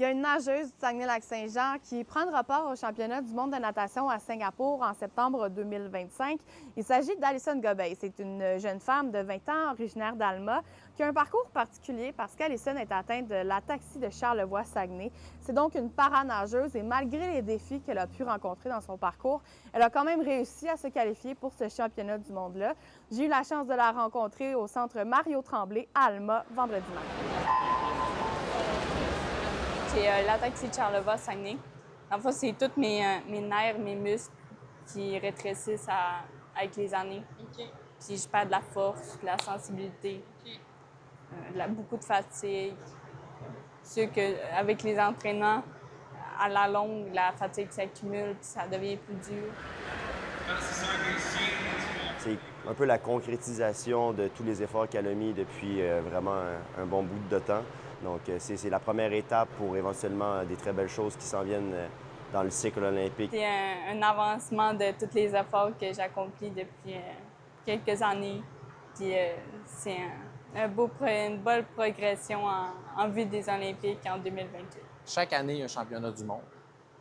Il y a une nageuse du Saguenay-Lac-Saint-Jean qui prendra part au championnat du monde de natation à Singapour en septembre 2025. Il s'agit d'Alison Gobeil. C'est une jeune femme de 20 ans, originaire d'Alma, qui a un parcours particulier parce qu'Alison est atteinte de l'ataxie de Charlevoix-Saguenay. C'est donc une paranageuse et malgré les défis qu'elle a pu rencontrer dans son parcours, elle a quand même réussi à se qualifier pour ce championnat du monde-là. J'ai eu la chance de la rencontrer au centre Mario Tremblay à Alma vendredi matin. J'ai l'ataxie de Charlevoix-Saguenay. En fait, c'est tous mes nerfs, mes muscles qui rétrécissent avec les années. OK. Puis je perds de la force, de la sensibilité, beaucoup de fatigue. C'est sûr qu'avec les entraînements, à la longue, la fatigue s'accumule puis ça devient plus dur. C'est un peu la concrétisation de tous les efforts qu'elle a mis depuis vraiment un bon bout de temps. Donc, c'est la première étape pour éventuellement des très belles choses qui s'en viennent dans le cycle olympique. C'est un avancement de tous les efforts que j'accomplis depuis quelques années. Puis c'est une bonne progression en vue des Olympiques en 2028. Chaque année, il y a un championnat du monde,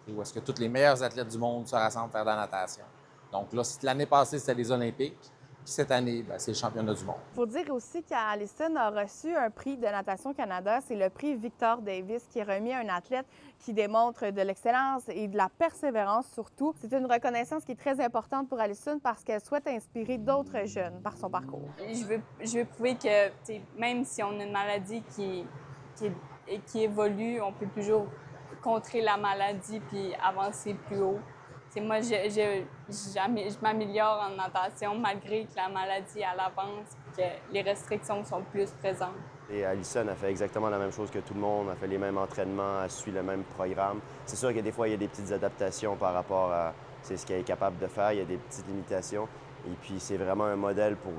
où est-ce que tous les meilleurs athlètes du monde se rassemblent pour faire de la natation. Donc là, l'année passée, c'était les Olympiques. Puis cette année, c'est le championnat du monde. Il faut dire aussi qu'Alison a reçu un prix de Natation Canada. C'est le prix Victor Davis qui est remis à un athlète qui démontre de l'excellence et de la persévérance surtout. C'est une reconnaissance qui est très importante pour Alison parce qu'elle souhaite inspirer d'autres jeunes par son parcours. Je veux prouver que même si on a une maladie qui évolue, on peut toujours contrer la maladie puis avancer plus haut. Moi, je m'améliore en natation malgré que la maladie elle avance et que les restrictions sont plus présentes. Et Alison a fait exactement la même chose que tout le monde, a fait les mêmes entraînements, elle suit le même programme. C'est sûr que des fois, il y a des petites adaptations par rapport à ce qu'elle est capable de faire, il y a des petites limitations. Et puis, c'est vraiment un modèle pour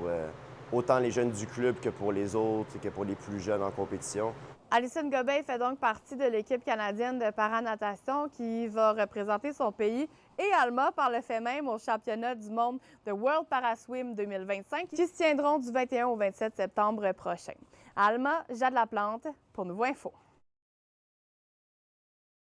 autant les jeunes du club que pour les autres, que pour les plus jeunes en compétition. Alison Gobeil fait donc partie de l'équipe canadienne de paranatation qui va représenter son pays et Alma par le fait même au championnat du monde de World Paraswim 2025 qui se tiendront du 21 au 27 septembre prochain. À Alma, Jade Laplante pour Nouveau Info.